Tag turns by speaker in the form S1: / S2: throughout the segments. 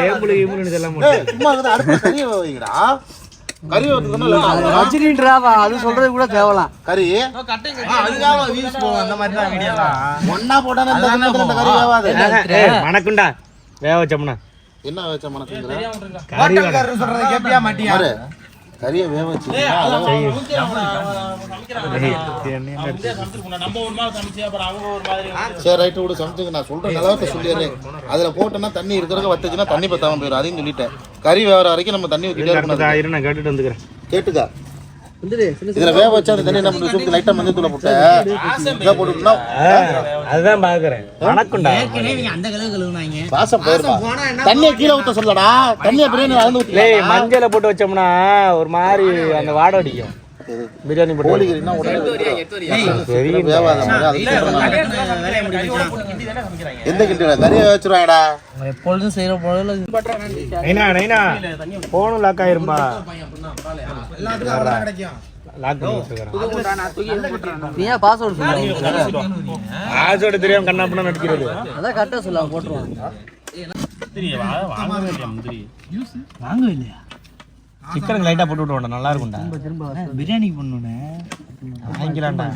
S1: வேம்புல ஈம்புல இதெல்லாம்
S2: சும்மா அடுப்பு கறியை வைங்கடா. கறி
S3: வச்சிருக்கா அது சொல்றது கூட தேவலாம்.
S2: கறி
S1: அதுக்காக வீஸ் போவோம். அந்த மாதிரி தான் வீடியோலாம்
S2: ஒன்னா போட்டானே இந்த கறி வேவாது.
S1: மணக்குண்டா வேக வச்சோம்னா
S2: என்ன வச்ச மணக்குங்கிற
S1: ஹோட்டல்காரர் சொல்றத கேப்பியா மாட்டியா?
S2: கறியை வேக வச்சு சரி ரைட்டு விட சமைச்சுங்க. நான் சொல்றேன் நிலவரத்தை சொல்லிடுறேன். அதுல போட்டோன்னா தண்ணி இருக்கிறக்க வத்துச்சுன்னா தண்ணி பத்தாம போயிடும். அதையும் சொல்லிட்டேன். கறி வேற வரைக்கும் நம்ம தண்ணி ஊற்றிட்டே இருக்கணும்.
S1: நான் கேட்டுட்டு வந்துக்கிறேன்.
S2: கேட்டுக்கா இதுல வேக வச்சா அந்த தண்ணி நம்ம சூப்பு லைட்டா மஞ்சள் தூளை போட்டு போட்டுட்டோம்னா
S1: அதுதான் பாக்குறேன். மணக்குண்டா
S4: அந்த கலவு கழுவுனாங்க.
S2: வாசம் போயிருப்பா. தண்ணியை கீழே ஊத்த சொல்லடா. தண்ணியை பிரியாணி அளந்து ஊத்தி
S1: மஞ்சளை போட்டு வச்சோம்னா ஒரு மாதிரி அந்த வாடை அடிக்கும். பிரியாணி போட்டு
S2: கோழிக்கறினா எந்த கிண்டில கறியை வச்சிருவாங்கடா.
S4: எப்பொழுதும் செய்யற பொழுது
S1: போனும் லாக் ஆயிரும்பா. லாக் பண்ணி
S4: வச்சிருக்கேன். பாஸ்வேர்ட் சொல்லுங்க.
S1: பாஸ்வேர்ட் தெரியாம கண்ணாப்பண்ணா நடிக்கிறது.
S4: அதான் கரெக்டா சொல்லுவாங்க போட்டுருவாங்க. வாங்கவே இல்லையா?
S1: சிக்கன் லைட்டா போட்டு விட்டு நல்லா இருக்கும்டா.
S4: பிரியாணிக்கு பண்ணணும்னே
S1: வாங்கிக்கலாம்டா.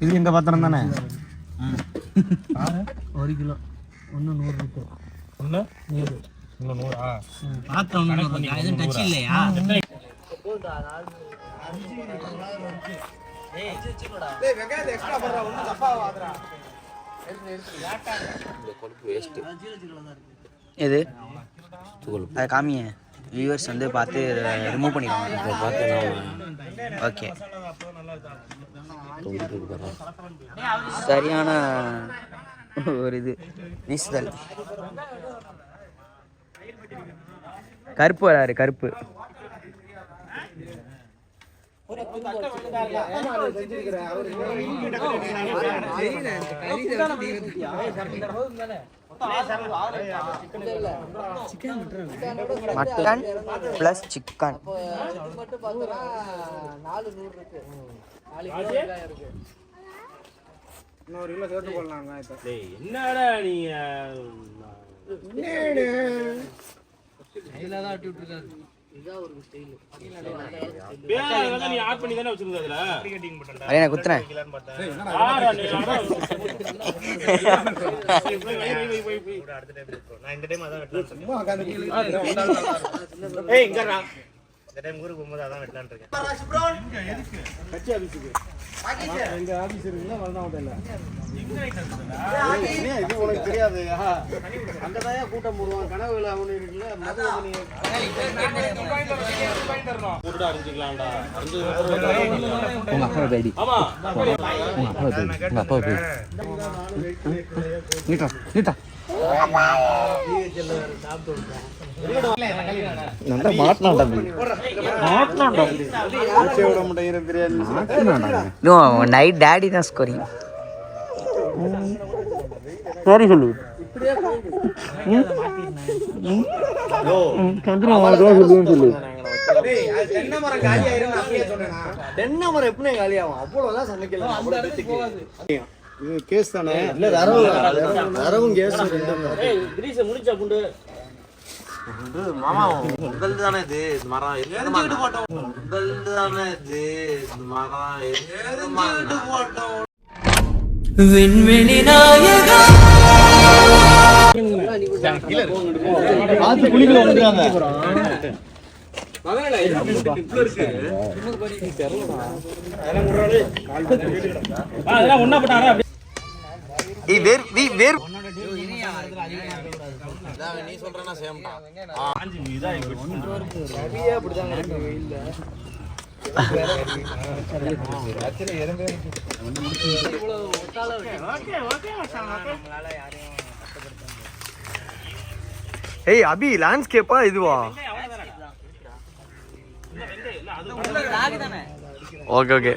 S1: இது எங்க பாத்திரம் தானே?
S4: 1 கிலோ 100 இருக்கு.
S1: 100
S4: பாத்திரம் எதுவும் டச் இல்லையா? எது அது காமிய வியூவர்ஸ் வந்து பார்த்து ரிமூவ் பண்ணிடுவாங்க. ஓகே சரியான ஒரு இது வீசுதல். கருப்பு வராரு கருப்பு. Mutton plus chicken.
S1: என்னடா நீங்க
S4: குத்துறேன்.
S1: ஊருக்கு போகும்போது அதான் வெட்டலான் இருக்கேன்.
S2: இது உனக்கு தெரியாது. அங்கதான் கூட்டம் போடுவான். கனவுல அவனு இருக்குல்ல அறிஞ்சிக்கலாம்டா.
S4: நைட் டாடி தான் ஸ்கோரிங்.
S1: சரி சொல்லு.
S3: தென்னை மரம் எப்படி காலியாகும்? அவ்வளவுதான் சமைக்கலாம்.
S2: இது கேஸ் தானே? இல்ல ரரவும் கேஸ்.
S1: முடிச்சா குண்டு
S2: மாமா உங்கள் தானே இது மரம் உங்கள் தானே இது மரம்
S4: விண்வெளி நாயகா
S2: குளிக்கல வந்துறாங்க. நீ சொல்றனா சேம்டா.
S3: ஏய் அபி லேண்ட்ஸ்கேப்பா இதுவா? ஓகே ஓகே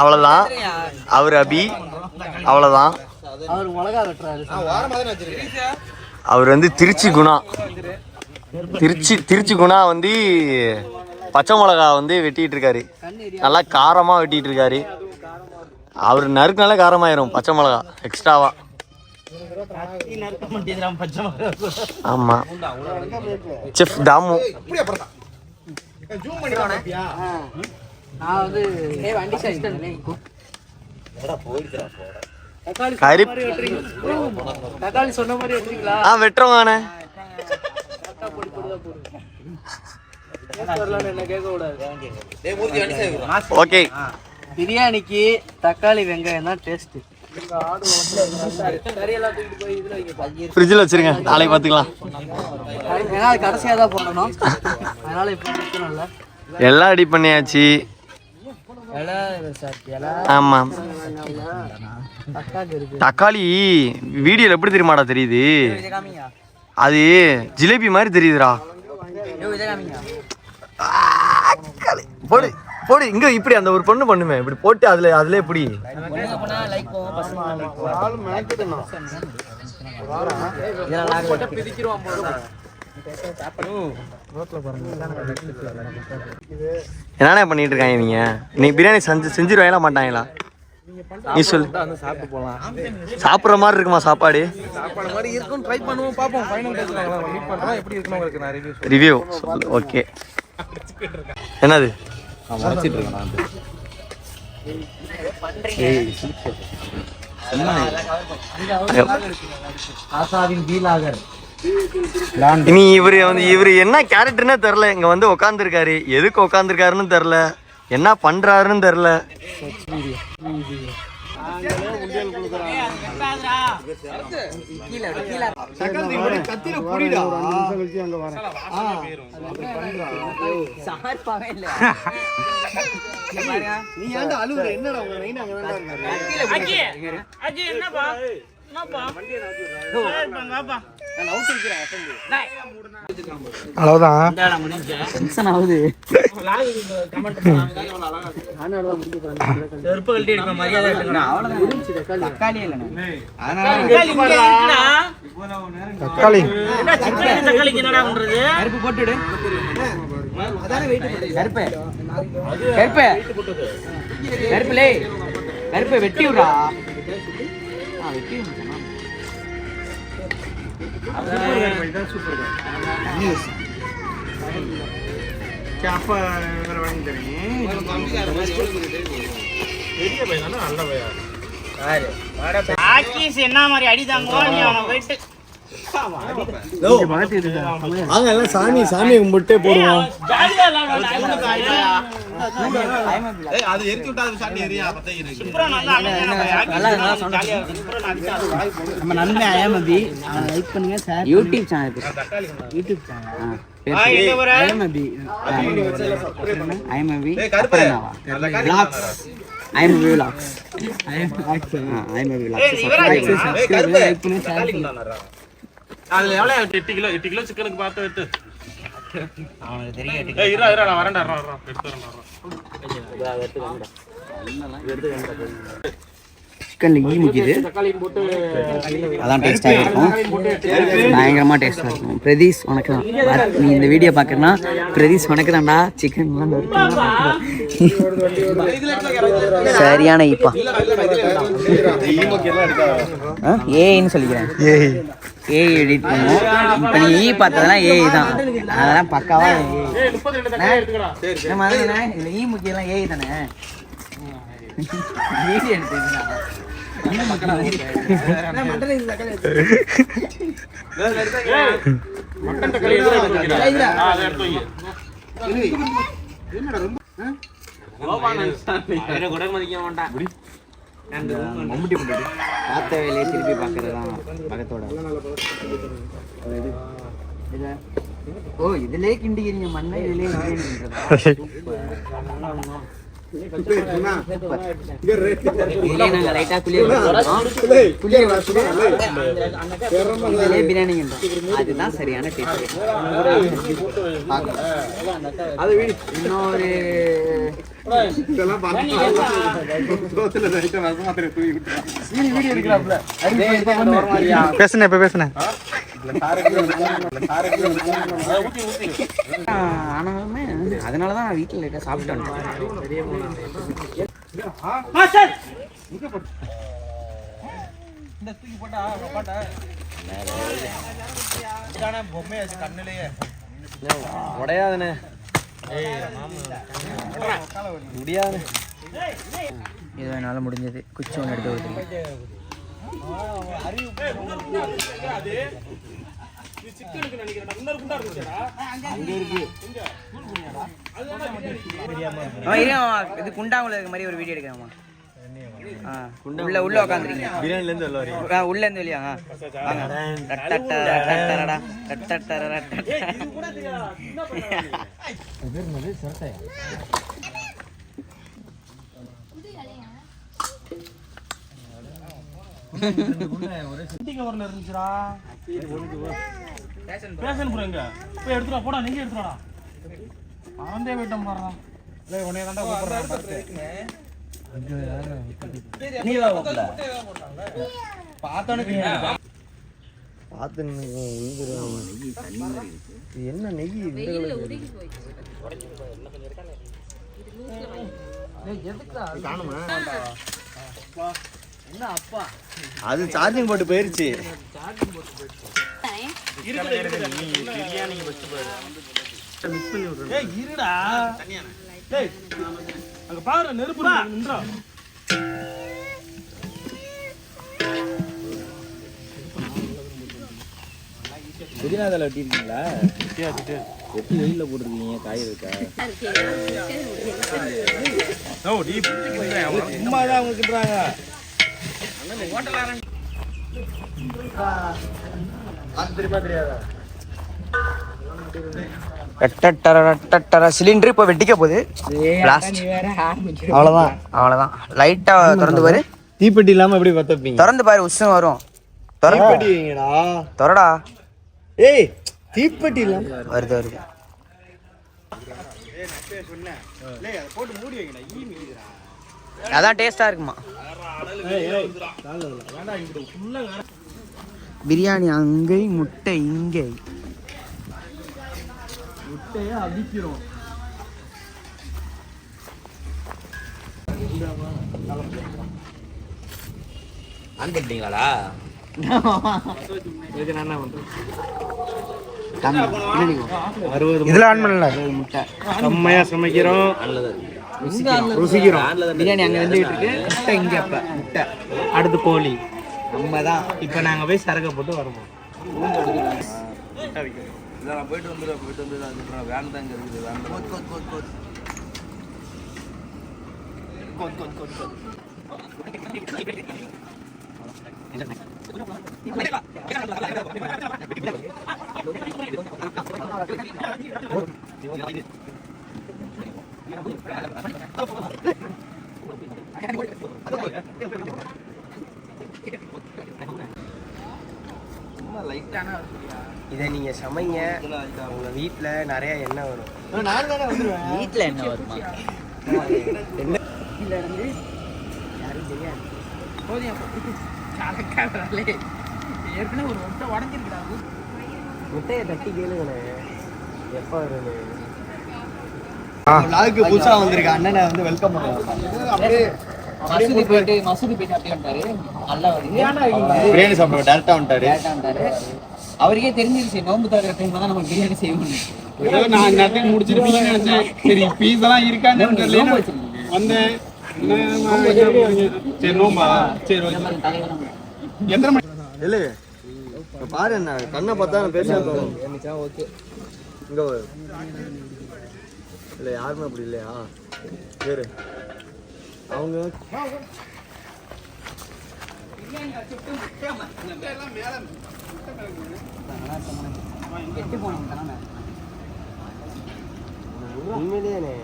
S3: அவ்வளோதான். அவர் அபி அவ்வளோதான். அவர் வந்து திருச்சி குணா. திருச்சி குணா வந்து பச்சை மிளகா வந்து வெட்டிட்டு இருக்காரு. நல்லா காரமாக வெட்டிட்டு இருக்காரு. அவர் நறுக்குனால காரமாயிரும் பச்சை மிளகா எக்ஸ்ட்ராவா. ஆமா செஃப் தாமு
S1: தக்காளி சொன்ன மாதிரி வெட்டுறீங்களா?
S3: வெட்டுறோம். ஓகே,
S1: பிரியாணிக்கு தக்காளி வெங்காயம் தான் டேஸ்ட்.
S3: ஃப்ரிட்ஜில் வச்சிருங்க, நாளைக்கு பார்த்துக்கலாம்.
S1: ஏன்னா அது கடைசியாக தான் போடணும், அதனால இப்போ இல்லை.
S3: எல்லாம் ரெடி பண்ணியாச்சு. ஆமா, தக்காளி வீடியோல எப்படி தெரியுமாடா தெரியுது? அது ஜிலேபி மாதிரி தெரியுதுடா. போடு போடு, இங்க இப்படி அந்த ஒரு பொண்ணு பண்ணுமே, இப்படி போட்டு அதுல எப்படி என்னண்ணே பண்ணிட்டு இருக்காங்க இவங்க? நீ பிரியாணி செஞ்சிருவாங்களா மாட்டாங்களா? நீ சொல்லு. சாப்பிட்ற மாதிரி இருக்குமா சாப்பாடு? Review okay. என்னது இனி இவரு என்ன கேரக்டர்னே தெரில. இங்க வந்து உட்காந்துருக்காரு, எதுக்கு உட்காந்துருக்காருன்னு தெரில, என்ன பண்றாருன்னு தெரில.
S1: அவ்வளவுதான். வெட்டி விடா. என்ன மாதிரி அடிதாங்க நீ அவனை போயிட்டு சாமி கும்பிட்டே போடுவோம். நம்ம நன்மை ஐஎம்எபி லைக் பண்ணுங்க. யூடியூப் சேனல் அதுல எவ்வளவு 8 கிலோ சிக்கனுக்கு பார்த்து வெட்டு. அவனுக்கு தெரியும். நான் வரேன்டா. சிக்கன்ல ஈ முக்கிது, அதான் டேஸ்டாக இருக்கும், பயங்கரமாக டேஸ்டாக இருக்கும். பிரதீஷ் உனக்கு தான், நீ இந்த வீடியோ பார்க்குறனா பிரதீஷ் உனக்கு தான்டா. சிக்கன் சரியான ஈப்பா. ஏன்னு சொல்லிக்கிறேன், ஏஐ எடிட் பண்ணுவோம். இப்போ நீ ஈ பார்த்ததெல்லாம் ஏஐ தான், அதெல்லாம் பக்காவா நம்ம அதில் இதில் ஈ முக்கியெல்லாம் ஏஐ தானே. வீடியோ எடுத்துக்கிட்டா பார்த்த வேலையை திருப்பி பார்க்கறதுதான் பகத்தோட. ஓ இதுலயே கிண்டிக்கிறீங்க மண்ணை, இதுலயே பிரியாணி, அதுதான் சரியான டேஸ்ட். இன்னொரு பேசுனேன், இப்ப பேசுனேன். ஆனாலுமே அதனாலதான் நான் வீட்டுல லைட்டா சாப்பிட்டேன்.
S3: உடையாதுண்ணே முடியாது.
S4: இது என்னால் முடிஞ்சது. குச்சி ஒன்று எடுத்து விட்டுருங்க. இது குண்டாங்குள்ள இருக்க மாதிரி ஒரு வீடியோ எடுக்கிறோமா? உள்ள உள்ள உட்காந்துருக்கீங்க.
S3: பிரியாணில இருந்து வெளில வரீங்க.
S4: உள்ள இருந்து வெளியா வாங்க.
S3: என்ன நெய் அது சார்ஜிங் போட்டு போயிருச்சு.
S5: புதினா தலை வெட்டிருக்கீங்களா? வெட்டி வெயில போட்டுருக்கீங்க, காய இருக்கா?
S3: சும்மாதான் அவங்க கிட்டுறாங்க.
S4: சிலிண்டர் இப்போ வெட்டிக்க போகுது. அவ்வளோதான் அவ்வளோதான். லைட்டா திறந்து பாரு.
S3: தீப்பெட்டி இல்லாம எப்படி பத்தப்பீங்க?
S4: திறந்து பாரு, உஷ்ணம் வரும்.
S3: தீப்பெட்டி வைங்கடா.
S4: திறடா.
S3: ஏய் தீப்பெட்டி இல்லாம
S4: வருது வருது. அதான் டேஸ்டா இருக்குமா? பிரியாணி அங்கை, முட்டை இங்கை.
S3: முட்டையை அடிக்கிறோம்.
S5: ஆன் பண்ணிட்டீங்களா?
S3: இதுல ஆன் பண்ணல.
S4: முட்டை
S3: செம்மையா சமைக்கிறோம். ருசிக்கிறோம்.
S4: பிரியாணி அங்க வந்துகிட்டு இருக்கு. முட்டை இங்க. அப்ப முட்டை
S3: அடுத்து கோழி.
S4: நம்ம தான்
S3: இப்ப நாங்க போய் சரக்க போட்டு வருவோம்.
S5: போயிட்டு வந்து வேன் தான் இருக்குது.
S3: இதை நீங்க சமைங்க. உங்க வீட்டுல நிறைய எண்ணெய் வரும்.
S4: வீட்டுல என்ன வருமா?
S3: முட்டையை தட்டி கேளுங்கண்ணே. எப்ப வருது? லாக்கு புதுசா வந்திருக்க அண்ணனை வந்து வெல்கம் பண்ணுவாங்க.
S4: மசூதி போயிட்டு அப்படியே வந்துட்டாரு. நல்லா வருது.
S3: பிரியாணி சாப்பிட டேரக்டா வந்துட்டாரு.
S4: அவருக்கே தெரிஞ்சிருச்சு நோம்பு தவிர டைம்ல தான் நம்ம பிரியாணி செய்யணும்.
S6: நான் நேரத்துக்கு முடிச்சிருப்பீங்கன்னு நினைச்சேன். சரி பீஸ் எல்லாம் இருக்கான்னு தெரியல வந்தேன். சரி நோம்பா சரி எத்தனை மணி
S3: இல்ல பாரு என்ன கண்ணை பார்த்தா பேச தோணும். ஓகே இங்க இல்ல யாருமே அப்படி இல்லையா? சரி அவங்க உண்மையிலேயே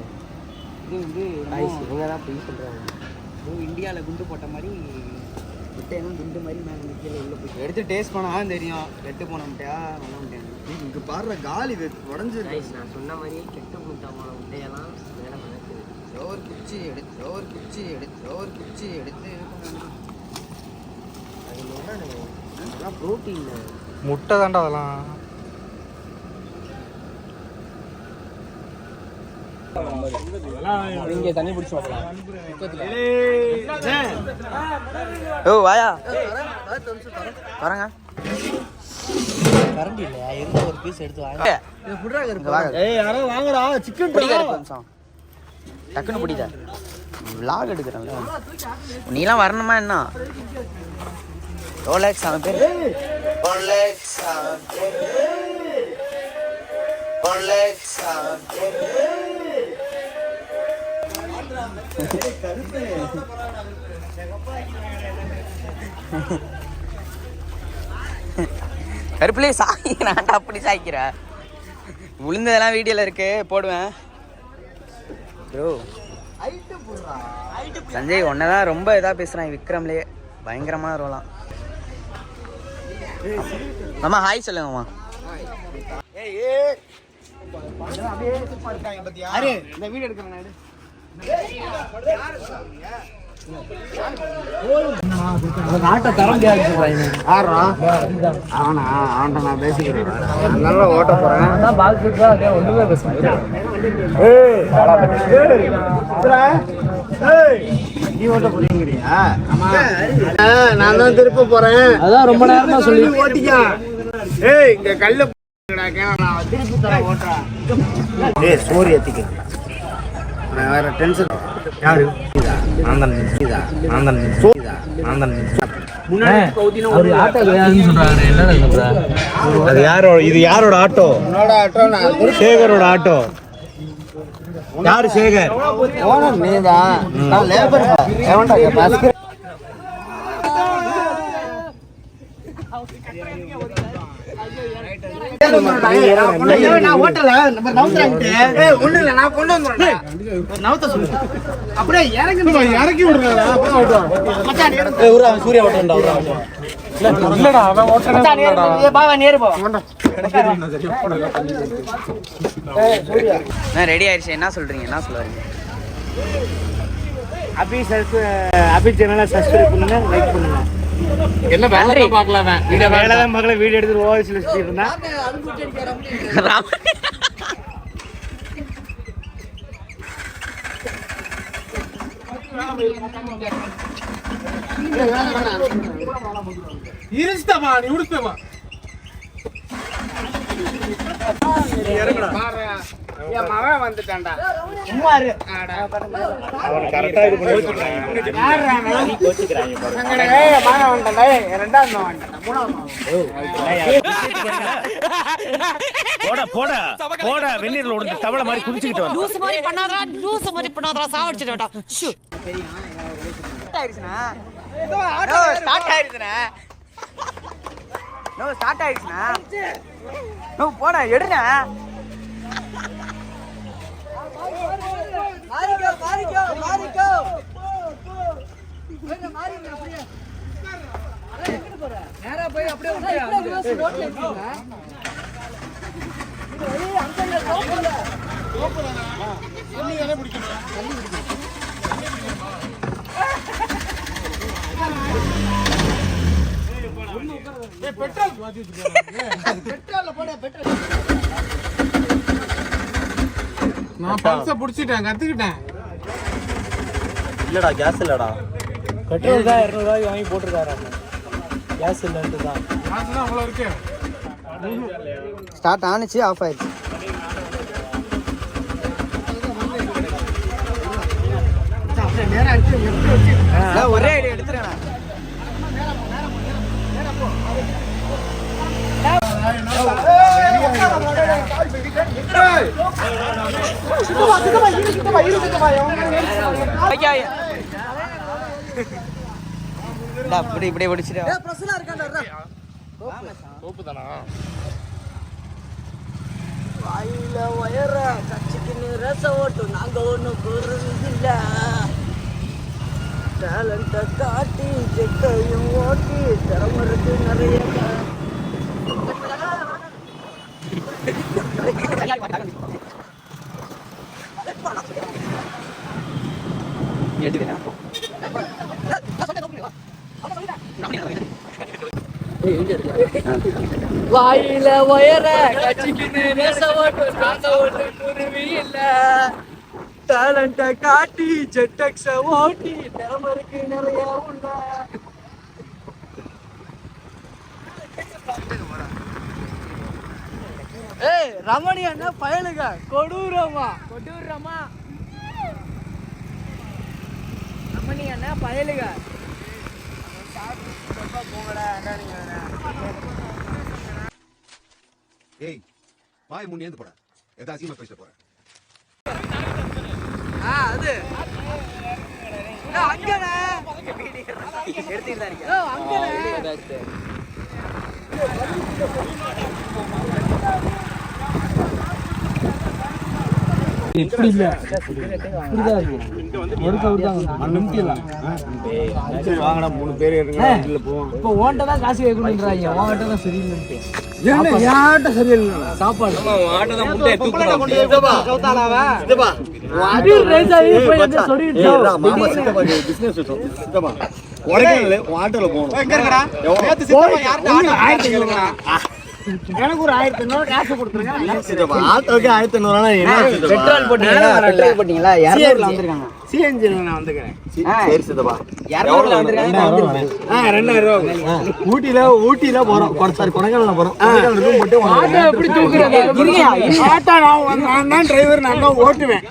S4: இது வந்து
S3: இவங்க தான் போய் சொல்றாங்க.
S4: இந்தியாவில் குண்டு போட்ட மாதிரி முட்டையெல்லாம் குண்டு மாதிரி மேலே கீழே உள்ள போய் எடுத்து டேஸ்ட் பண்ணால் தெரியும். கெட்டு போன முட்டையா நல்ல முட்டையா?
S3: இங்க பாடுற காலி உடஞ்சு.
S4: நான் சொன்ன மாதிரியே கெட்டு போன முட்டையெல்லாம் மேலே வளர்க்குது. ஒரு குச்சி எடுத்து அதெல்லாம் ப்ரோட்டீன்.
S3: முட்டை தாண்டா அதெல்லாம்.
S6: இங்க தண்ணி பிடிச்சி வரலாம்.
S1: ஓ வாயா வரங்க.
S4: கரண்ட் இல்லையா? எந்த ஒரு பீஸ் எடுத்து வாங்க.
S3: ஏய் யாரோ வாங்கடா சிக்கன்
S1: நிமிஷம் டக்குன்னு பிடிக்க விளாக் எடுக்கிறேன்ல. நீலாம் வரணுமா என்ன? ரோலெக்ஸ் அவன் பேர். ரோலெக்ஸ் அவன் பேர். ரோலெக்ஸ் அவன் பேர். கருப்புலே சாய் நான் அப்படி சாய்க்கிற விழுந்ததெல்லாம் வீடியோல இருக்கு போடுவேன் ப்ரோ. சஞ்சய் ஒன்னதான் ரொம்ப இதா பேசுறான் விக்ரம்லயே பயங்கரமான ரோலாம். மாமா ஹாய் சொல்லுங்க மாமா.
S6: இந்த வீடியோ எடுக்கிறேன்.
S4: ஆட்டோ தர முடியாது. அவன்கிட்ட நான் பேசிக்கிறேன். நல்லா ஓட்ட போறேன். ஒண்ணுமே பேச நீ ஓட்ட போறீங்கறியா? நான் தான் திருப்ப போறேன். அதான் ரொம்ப நேரமா சொல்லி ஓட்டிக்க. ஏய் இங்க கல்ல நான் திருப்பி தர ஓட்டுறேன். ஏய் சோரி ஏத்திக்க. நான் வேற டென்ஷன். யாரு
S3: இது யாரோட ஆட்டோ? சேகரோட ஆட்டோ. யாரு சேகர்?
S4: நீதான். நான் லேபர். நான் ஓட்டல ஒண்ணு இல்ல நான் கொண்டு வந்துடுறேன். நவுத்த சொல்லு அப்படியே இறக்கி விடுறா.
S3: சூர்யா ஓட்டா
S6: இல்லடா அவன் ஓட்டறடா.
S4: பாவா நேரு போ.
S1: நான் ரெடி ஆயிடுச்சு. என்ன சொல்றீங்க? என்ன சொல்ல வரீங்க?
S4: அபி சேனலை சப்ஸ்கிரைப் பண்ணுங்க, லைக் பண்ணுங்க.
S6: என்ன வேலை பார்க்கலாம்.
S4: வேலைதான் பார்க்கல. வீடியோ எடுத்து ஓஎஸ்ல சுத்திட்டு இருந்தா
S6: இருந்துட்டமா நீ உடுப்பமா. என் மகன் வந்துட்டான்டா.
S4: சும்மா இரு.
S3: அவன் கரெக்டா இது பண்ணி
S4: மகன் வந்துட்டான்டா. ரெண்டாவது வந்துட்டான். மூணாவது
S3: போட வெந்நீர்ல உடைஞ்ச தவளை மாதிரி குதிச்சுக்கிட்டு வந்து
S7: லூஸ் மாதிரி பண்ணாதடா சாவடிச்சிடடா. ஷூ
S1: ஸ்டார்ட் ஆயிடுச்சுனா ஸ்டார்ட் ஆயிடுச்சுனா நோ போடா எடுடா.
S6: நான் பல்ச புடிச்சிட்டேன், கத்துக்கிட்டேன்.
S3: இல்லடா கேஸ் இல்லடா.
S4: பெட்ரோல் தான் 200 ரூபாய்க்கு வாங்கி போட்டுருக்காரு. கேஸ் இல்லைன்ட்டு தான்.
S6: காசு தான் அவ்வளோ இருக்கு.
S1: ஸ்டார்ட் ஆனிச்சு, ஆஃப் ஆயிடுச்சு. ஒரே ஐடியா எடுத்துறேன். இப்படி இப்படி பிடிச்சிட்டு
S7: வாயில வயற கட்சிக்கு ரச ஓட்டு நாங்க ஒன்றும் பொருந்தில்ல. டேலண்ட காட்டி செக்கையும் ஓட்டி திறமருக்கு நிறைய வாயில வயற கட்சிக்கு ரச ஓட்டு நாங்க ஒன்றும் குருவி இல்ல.
S1: டேலண்ட காட்டி ஜெட்டக்ஸ ஓட்டி திறமருக்கு நிறைய உள்ள. ஏய் ரமணி அண்ணா பயலுக கொடூரமா ரமணி அண்ணா பயலுக
S8: ஏய் வாய் முன்னே போட ஏதாவது அசிங்கமா பேச போற
S1: அது அங்கனே எடுத்துட்டாங்க அங்கனே எப்படி இல்ல இப்படிதான் இருக்கு ஒரு கவுர் தான் நிமிட்டிடலாம்.
S4: சரி வாங்கடா 3 பேர் இருங்க இல்ல போவோம்.
S1: இப்போ ஓன்ட்ட தான் காசு கேட்கணும்ன்றாங்க, ஓன்ட்ட தான் சரியில்லைன்ட்டு.
S4: யார்ட்ட சரியில்லை
S1: சாப்பாடு
S5: ஆட்டோ தான் முட்டை தூக்குறான்.
S4: இதப்பா கவுத்தானாவா இதப்பா
S1: அது ரைஸ் ஆகி போய் அந்த சொல்லிட்டு
S4: மாமா சித்தப்பா பிசினஸ் சித்தப்பா உடைக்கல ஆட்டோல போணும். எங்க இருக்கடா நேத்து சித்தப்பா யார்ட்ட ஆட்டோ 1500 எனக்கு ஒரு 1500 காசு கொடுத்துருங்க. சித்தப்பா ஆட்டோக்கு 1500 ஆனா என்ன
S1: பெட்ரோல் போட்டீங்களா 200ல வந்திருக்காங்க.
S4: சிஎன்ஜி நான் வந்துக்கிறேன்.
S1: சரி சித்தப்பா 200ல வந்திருக்காங்க.
S4: 2000 ஊட்டில போறோம். சாரி கொடைக்கானல்ல போறோம். கொடைக்கானல் ரூம் போட்டு
S1: ஆட்டோ எப்படி தூக்குறது?
S4: ஆட்டோ நான் தான் டிரைவர், நான் தான் ஓட்டுவேன்.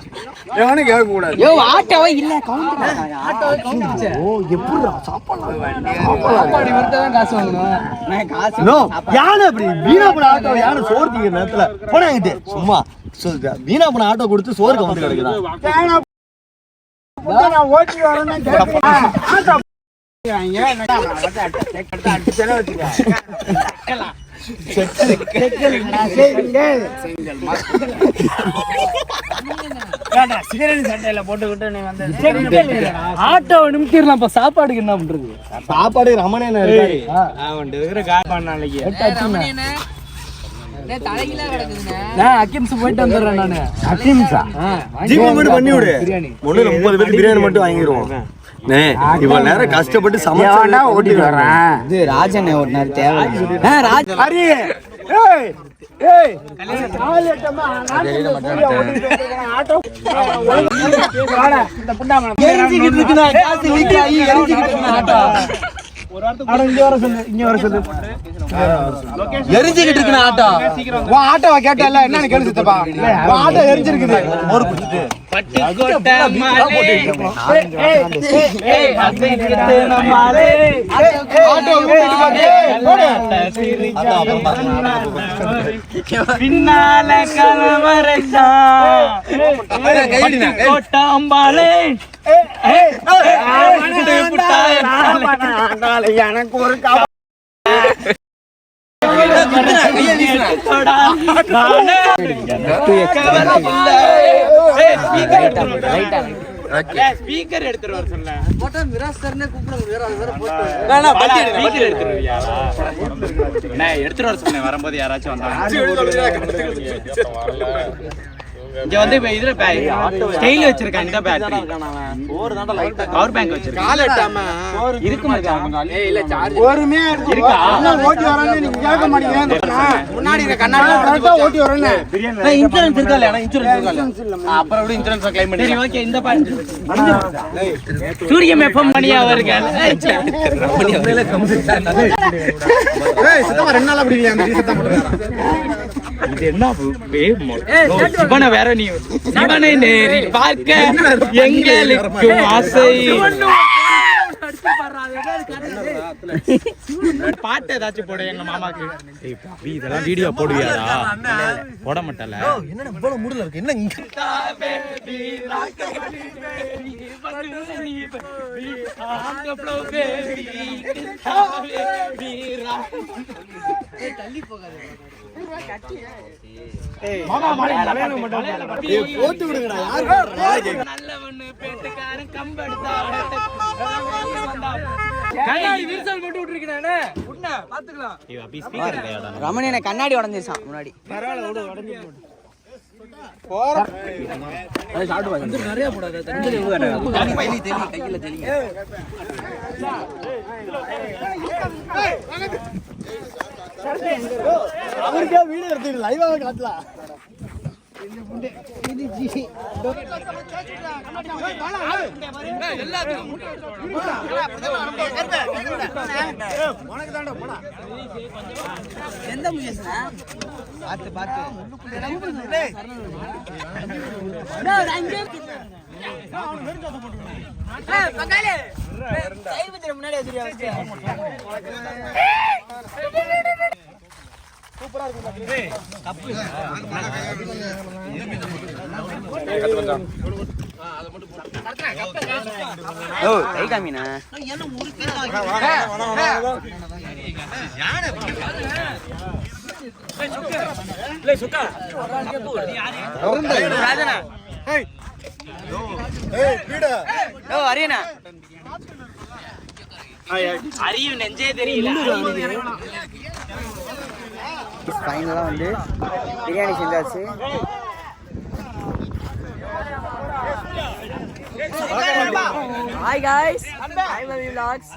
S4: எவனும் கேட்க கூடாது.
S1: யோ ஆட்டோவே இல்ல கவுண்ட் ஆட்டோ கவுண்ட்.
S4: ஓ எப்படிடா
S1: சாப்பாடு வரத தான் காசு வாங்கணும். நான் காசு
S4: நோ யானை அப்படி வீணா போன ஆட்டோ யானை சோறு திங்கிற நேரத்துல போனாங்கிட்டு சும்மா வீணா போன ஆட்டோ கொடுத்து சோறுக்கு வந்து கிடைக்குதா? நான் ஓட்டி வரேன்னு ஆட்டோ
S1: ஆட்டோ நிமித்திரலாம். சாப்பாடுக்கு என்ன பண்றது?
S4: சாப்பாடு ரமணே
S1: அக்கிம்ஸ் போயிட்டு வந்துடுறேன் நானு.
S4: ஜிபே பண்ணி விடு. ஒண்ணு 30 பேருக்கு பிரியாணி மட்டும் வாங்கிடுவோம். இவ்வளவு நேரம் கஷ்டப்பட்டு சமைச்சா ஓட்டி வர்றேன்.
S1: இது ராஜன் ஓட்டினாரு தேவை.
S4: எரிஞ்சுக்கிட்டு இருக்கு ஆட்டோ. ஆட்டோவை கேட்டல என்னன்னு கேளு சித்தப்பா. ஆட்டோ எரிஞ்சிருக்குது. மோர் குடிச்சிட்டு
S1: பின்னால கலவரா கோட்டாம்பாலே
S4: எனக்கு ஒரு
S6: ஸ்பீக்கர் எடுத்துட்டு வர சொல்ல
S1: போட்டா மிராஸ் சார்னே கூப்பிடுங்க.
S6: எடுத்துட்டு வர சொன்னேன். வரும்போது யாராச்சும் வந்தாங்க. இங்க வந்து இதுல ஸ்டைல் வச்சிருக்காங்க. இந்த பேட்டரி பவர் பேங்க் வச்சிருக்காங்க.
S4: பொறுமையா இருக்கா ஓட்டி வரேன்னு நீங்க கேட்க மாட்டீங்க. முன்னாடி கண்ணாடி கரெக்டா ஓட்டி வரேன்னு
S5: இன்சூரன்ஸ் இருக்கா இல்ல? இன்சூரன்ஸ் இல்ல. அப்புறம் எப்படி இன்சூரன்ஸ் கிளைம் பண்ணி?
S6: சரி ஓகே. இந்த சூரியம் எஃப்எம் மணியா வருங்க.
S4: சித்தமா 2 நாள் அப்படி இல்லையா? அந்த சித்தம் போட்டுறாங்க.
S6: இது என்ன சிவனை வேற நீ சிவனை நேரில் பார்க்க எங்களுக்கு ஆசை. பாட்டு ஏதாச்சும் போடு எங்க மாமாக்கு. இதெல்லாம் வீடியோ போடுவியாடா? போட மாட்டல.
S4: என்ன இவ்வளவு மூடல இருக்கு? என்ன போட்டு விடுங்கடா.
S6: நல்லவன்னு பேட்டுக்காரன் கம்பெடுத்தா
S1: ரமணி கண்ணாடி உடஞ்சிருச்சான் முன்னாடி. நிறைய போடாது கையில தெளிங்க.
S4: அவருக்கே வீடியோ எடுத்து லைவா காட்டலாம்.
S1: எந்த முயற்சினா பார்த்து பார்த்து முன்னாடி கை காமினா அரியனா
S6: அறிவு நெஞ்சே தெரியல.
S1: ஃபைனலாக வந்து பிரியாணி செஞ்சாச்சு. Hi guys, I love you vlogs.